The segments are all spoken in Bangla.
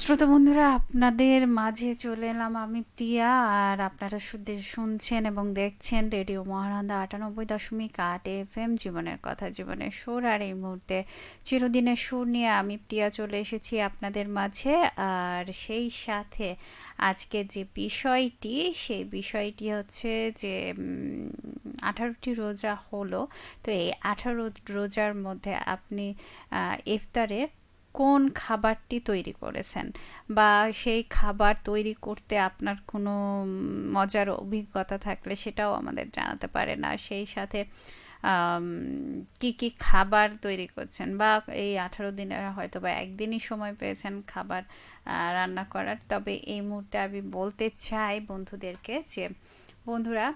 শ্রোতা বন্ধুরা, আপনাদের মাঝে চলে এলাম আমি প্রিয়া। আর আপনারা শুনছেন এবং দেখছেন রেডিও মহানন্দা ৯৮.৮ FM, জীবনের কথা, জীবনের সুর। আর এই মুহূর্তে চিরদিনের সুর নিয়ে আমি প্রিয়া চলে এসেছি আপনাদের মাঝে। আর সেই সাথে আজকে যে বিষয়টি, সেই বিষয়টি হচ্ছে যে 18টি রোজা হলো। তো এই 18 রোজার মধ্যে আপনি ইফতারে কোন খাবারটি তৈরি করেছেন, বা সেই খাবার তৈরি করতে আপনার কোনো মজার অভিজ্ঞতা থাকলে সেটাও আমাদের জানাতে পারেন। আর সেই সাথে কি কি খাবার তৈরি করছেন, বা এই 18 দিনের হয়তো বা একদিনই সময় পেয়েছেন খাবার রান্না করার। তবে এই মুহূর্তে আমি বলতে চাই বন্ধুদেরকে যে, বন্ধুরা,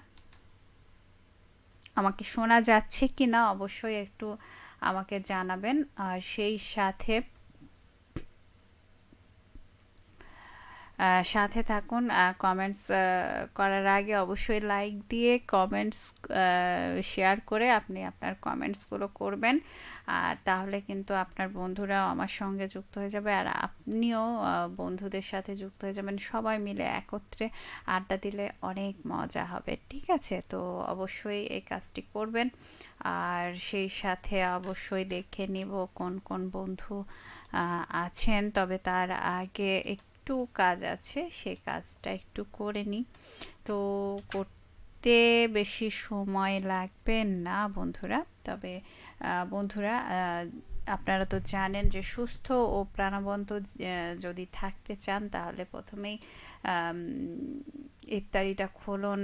আমাকে শোনা যাচ্ছে কি না অবশ্যই একটু আমাকে জানাবেন। আর সেই সাথে সাথে থাকুন। কমেন্টস করার আগে অবশ্যই লাইক দিয়ে কমেন্টস শেয়ার করে আপনি আপনার কমেন্টসগুলো করবেন। আর তাহলে কিন্তু আপনার বন্ধুরাও আমার সঙ্গে যুক্ত হয়ে যাবে, আর আপনিও বন্ধুদের সাথে যুক্ত হয়ে যাবেন। সবাই মিলে একত্রে আড্ডা দিলে অনেক মজা হবে, ঠিক আছে? তো অবশ্যই এই কাজটি করবেন। আর সেই সাথে অবশ্যই দেখে নিব কোন কোন বন্ধু আছেন। তবে তার আগে একটু কাজ আছে, সেই কাজটা একটু করে নিই। তো করতে বেশি সময় লাগবে না বন্ধুরা। তবে বন্ধুরা, আপনারা তো জানেন যে সুস্থ ও প্রাণবন্ত যদি থাকতে চান, তাহলে প্রথমেই আম, ইফতারিটা খুলুন।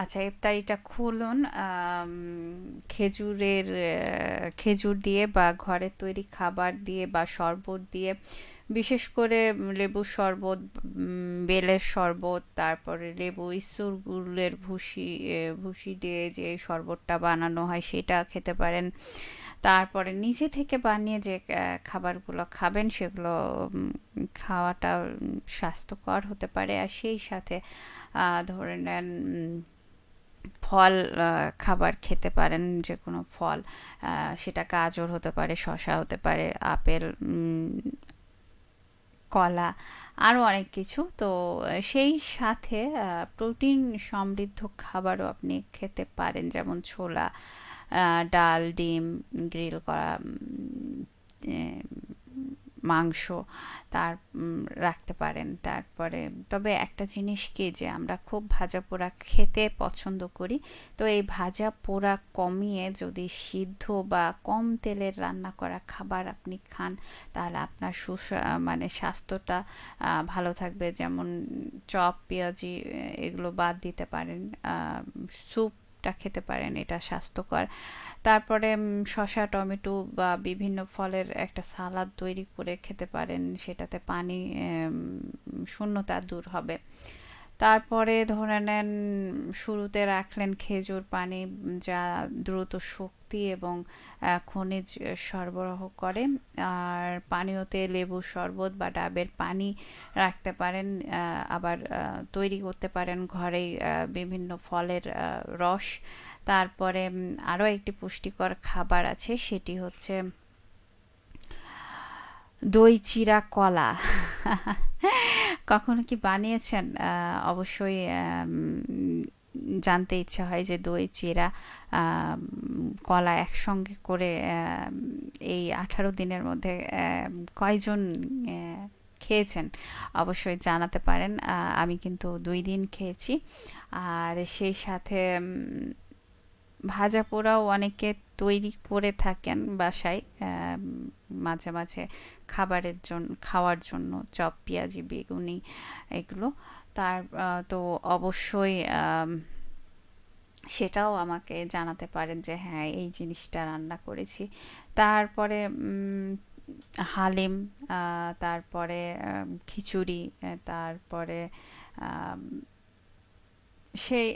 আচ্ছা, ইফতারিটা খুলুন খেজুর দিয়ে বা ঘরের তৈরি খাবার দিয়ে বা শরবত দিয়ে। বিশেষ করে লেবুর শরবত, বেলের শরবত, তারপরে লেবু ইসুর গুলের ভুসি দিয়ে যে শরবতটা বানানো হয় সেটা খেতে পারেন। তারপরে নিজে থেকে বানিয়ে যে খাবারগুলো খাবেন সেগুলো খাওয়াটা স্বাস্থ্যকর হতে পারে। আর সেই সাথে ধরে নেন ফল খাবার খেতে পারেন, যে কোনো ফল। সেটা গাজর হতে পারে, শসা হতে পারে, আপেল, কলা, আরও অনেক কিছু। তো সেই সাথে প্রোটিন সমৃদ্ধ খাবারও আপনি খেতে পারেন, যেমন ছোলা, ডাল, ডিম, গ্রিল করা মাংস তার রাখতে পারেন। তারপরে তবে একটা জিনিস কি, যে আমরা খুব ভাজা পোড়া খেতে পছন্দ করি। তো এই ভাজা পোড়া কমিয়ে যদি সিদ্ধ বা কম তেলের রান্না করা খাবার আপনি খান, তাহলে আপনার মানে স্বাস্থ্যটা ভালো থাকবে। যেমন চপ, পেঁয়াজি, এগুলো বাদ দিতে পারেন। স্যুপটা খেতে পারেন, এটা স্বাস্থ্যকর। তারপরে শসা, টমেটো বা বিভিন্ন ফলের একটা সালাদ তৈরি করে খেতে পারেন, সেটাতে পানি শূন্যতা দূর হবে। তারপরে ধরে নেন শুরুতে রাখলেন খেজুর পানি, যা দ্রুত শক্তি এবং খনিজ সরবরাহ করে। আর পানীয়তে লেবুর শরবত বা ডাবের পানি রাখতে পারেন। আবার তৈরি করতে পারেন ঘরেই বিভিন্ন ফলের রস। তারপরে আরও একটি পুষ্টিকর খাবার আছে, সেটি হচ্ছে দই চিড়া কলা। কখনো কি বানিয়েছেন? অবশ্যই জানতে ইচ্ছা হয় যে দই চিড়া কলা একসঙ্গে করে এই 18 দিনের মধ্যে কয়জন খেয়েছেন? অবশ্যই জানাতে পারেন। আমি কিন্তু 2 দিন খেয়েছি। আর সেই সাথে ভাজা পোড়াও অনেকে তৈরি করে থাকেন বাসায়, মাঝে মাঝে খাওয়ার জন্য চপ, পেঁয়াজি, বেগুনি, এগুলো। তো অবশ্যই সেটাও আমাকে জানাতে পারেন যে হ্যাঁ, এই জিনিসটা রান্না করেছি। তারপরে হালিম, তারপরে খিচুড়ি, তারপরে আম, সেই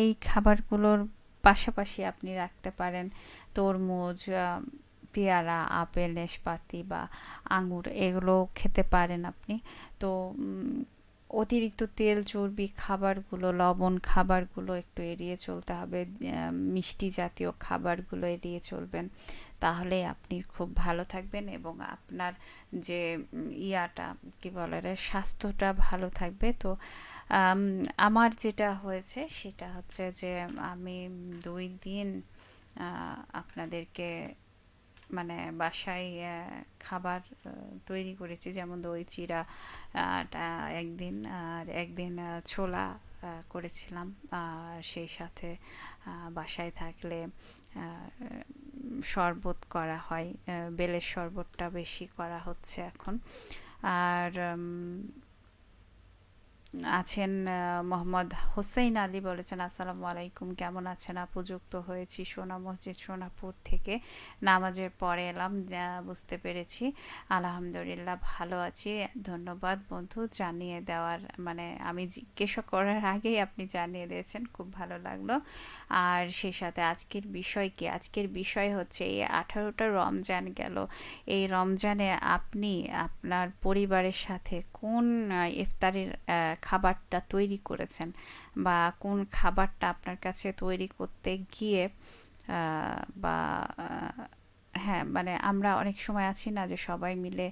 এই খাবারগুলোর পাশাপাশি আপনি রাখতে পারেন তরমুজ, পেয়ারা, আপেল, নাশপাতি বা আঙুর, এগুলো খেতে পারেন আপনি। তো অতিরিক্ত তেল চর্বি খাবারগুলো, লবণ খাবারগুলো একটু এড়িয়ে চলতে হবে। মিষ্টি জাতীয় খাবারগুলো এড়িয়ে চলবেন, তাহলে আপনি খুব ভালো থাকবেন এবং আপনার যে ইয়াটা কি বলে রে, স্বাস্থ্যটা ভালো থাকবে। তো আম, আমার যেটা হয়েছে সেটা হচ্ছে যে আমি 2 দিন আপনাদেরকে মানে বাসায় খাবার তৈরি করেছি, যেমন দই চিড়া একদিন, আর একদিন ছোলা করেছিলাম। আর সেই সাথে বাসায় থাকলে শরবত করা হয়, বেলের শরবতটা বেশি করা হচ্ছে এখন। আর আছেন মোহাম্মদ হোসেন আলী, বলেছেন আসসালামু আলাইকুম, কেমন আছেন আপু? যুক্ত হয়েছি সোনা মসজিদ সোনাপুর থেকে, নামাজের পরে এলাম, বুঝতে পেরেছি। আলহামদুলিল্লাহ ভালো আছি, ধন্যবাদ বন্ধু জানিয়ে দেওয়ার, মানে আমি জিজ্ঞাসা করার আগেই আপনি জানিয়ে দিয়েছেন, খুব ভালো লাগলো। আর সেই সাথে আজকের বিষয় কি? আজকের বিষয় হচ্ছে এই 18টা রমজান গেল, এই রমজানে আপনি আপনার পরিবারের সাথে কোন ইফতারের খাবারটা তৈরি করেছেন, বা কোন খাবারটা আপনার কাছে তৈরি করতে গিয়ে বা হ্যাঁ, মানে আমরা অনেক সময় আছি না যে সবাই মিলে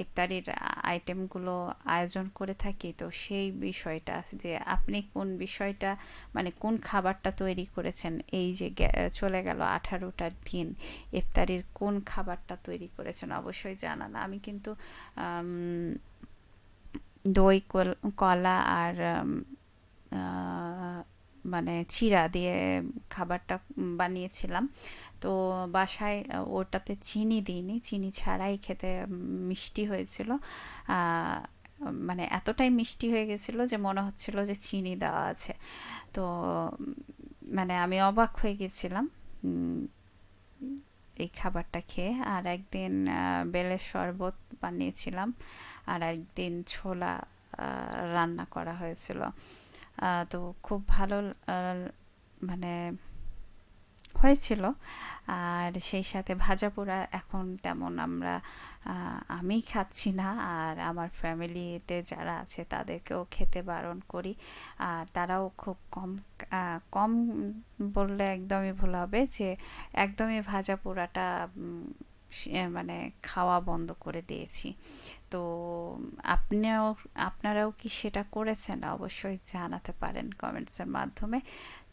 ইফতারির আইটেমগুলো আয়োজন করে থাকি, তো সেই বিষয়টা যে আপনি কোন বিষয়টা, মানে কোন খাবারটা তৈরি করেছেন এই যে চলে গেল 18টা দিন, ইফতারির কোন খাবারটা তৈরি করেছেন অবশ্যই জানান। আমি কিন্তু দই কলা আর মানে চিড়া দিয়ে খাবারটা বানিয়েছিলাম। তো বাসায় ওটাতে চিনি দিইনি, চিনি ছাড়াই খেতে মিষ্টি হয়েছিল। মানে এতটাই মিষ্টি হয়ে গেছিল যে মনে হচ্ছিল যে চিনি দেওয়া আছে। তো মানে আমি অবাক হয়ে গেছিলাম এই খাবারটা খেয়ে। আর একদিন বেলের শরবত বানিয়েছিলাম, আর একদিন ছোলা রান্না করা হয়েছিল। তো খুব ভালো মানে হয়েছিল। আর সেই সাথে ভাজা পোড়া এখন তেমন আমি খাচ্ছি না, আর আমার ফ্যামিলিতে যারা আছে তাদেরকেও খেতে বারণ করি। আর তারাও খুব কম, কম বললে একদমই ভুল হবে, যে একদমই ভাজা পোড়াটা মানে খাওয়া বন্ধ করে দিয়েছি। তো আপনারাও কি সেটা করেছেন? অবশ্যই জানাতে পারেন কমেন্টসের মাধ্যমে।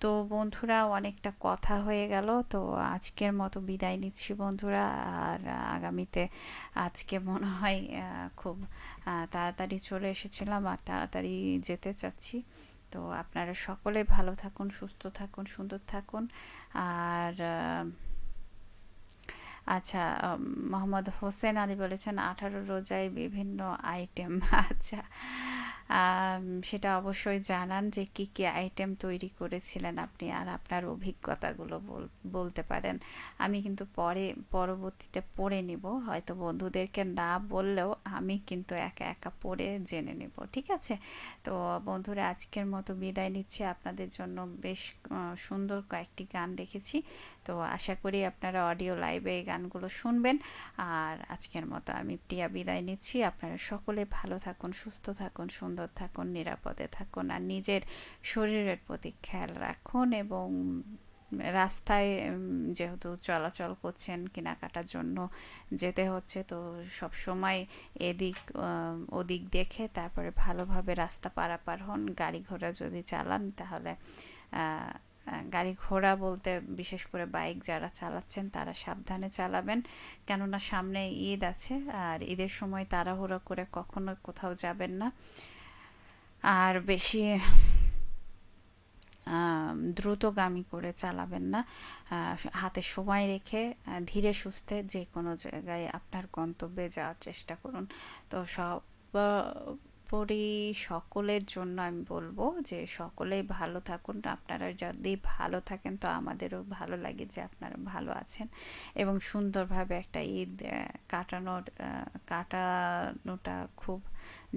তো বন্ধুরা, অনেকটা কথা হয়ে গেল, তো আজকের মতো বিদায় নিচ্ছি বন্ধুরা। আর আগামীতে আজকে মনে হয় খুব তাড়াতাড়ি চলে এসেছিলাম আর তাড়াতাড়ি যেতে চাচ্ছি। তো আপনারা সকলে ভালো থাকুন, সুস্থ থাকুন, সুন্দর থাকুন। আর আচ্ছা, মোহাম্মদ হোসেন আলী বলেছেন 18 রোজায় বিভিন্ন আইটেম আচ্ছা, সেটা অবশ্যই জানান যে কি কি আইটেম তৈরি করেছিলেন আপনি, আর আপনার অভিজ্ঞতাগুলো বলতে পারেন। আমি কিন্তু পরবর্তীতে পড়ে নিব, হয়তো বন্ধুদেরকে না বললেও আমি কিন্তু একা একা পড়ে জেনে নেব, ঠিক আছে? তো বন্ধুরা, আজকের মতো বিদায় নিচ্ছি। আপনাদের জন্য বেশ সুন্দর কয়েকটি গান রেখেছি, তো আশা করি আপনারা অডিও লাইভে এই গানগুলো শুনবেন। আর আজকের মতো আমি প্রিয়া বিদায় নিচ্ছি। আপনারা সকলে ভালো থাকুন, সুস্থ থাকুন, সুন্দর থাকুন, নিরাপদে থাকুন, আর নিজের শরীরের প্রতি খেয়াল রাখুন। এবং রাস্তায় যেহেতু চলাচল করছেন, কেনাকাটার জন্য যেতে হচ্ছে, তো সব সময় এদিক ওদিক দেখে তারপরে ভালোভাবে রাস্তা পারাপার হন। গাড়ি ঘোড়া যদি চালান তাহলে গাড়ি ঘোড়া বলতে বিশেষ করে বাইক যারা চালাচ্ছেন তারা সাবধানে চালাবেন, কেননা সামনে ঈদ আছে, আর ঈদের সময় তাড়াহুড়ো করে কখনো কোথাও যাবেন না। আর বেশি দ্রুতগামী করে চালাবেন না, হাতে সময় রেখে ধীরে সুস্থে যে কোনো জায়গায় আপনার গন্তব্যে যাওয়ার চেষ্টা করুন। তো পরি সকলের জন্য আমি বলবো যে সকলেই ভালো থাকুন। আপনারা যদি ভালো থাকেন তো আমাদেরও ভালো লাগে যে আপনারা ভালো আছেন, এবং সুন্দরভাবে একটা ঈদ কাটানোটা খুব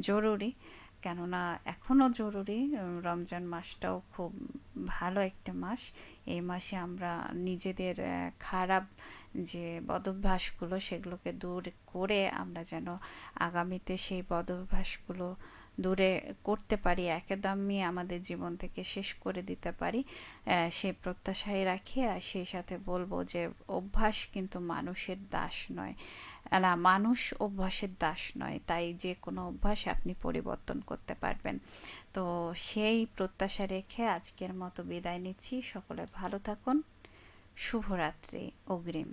জরুরি, কেননা এখনও জরুরি। রমজান মাসটাও খুব ভালো একটা মাস। এই মাসে আমরা নিজেদের খারাপ যে বদভ্যাসগুলো সেগুলোকে দূর করে আমরা যেন আগামীতে সেই বদভ্যাসগুলো দূরে করতে পারি, একদমই আমাদের জীবন থেকে শেষ করে দিতে পারি, সে প্রত্যাশাই রাখি। আর সেই সাথে বলবো যে অভ্যাস কিন্তু মানুষের দাস নয়, না, মানুষ অভ্যাসের দাস নয়, তাই যে কোনো অভ্যাস আপনি পরিবর্তন করতে পারবেন। তো সেই প্রত্যাশা রেখে আজকের মতো বিদায় নিচ্ছি। সকলে ভালো থাকুন। শুভরাত্রি অগ্রিম।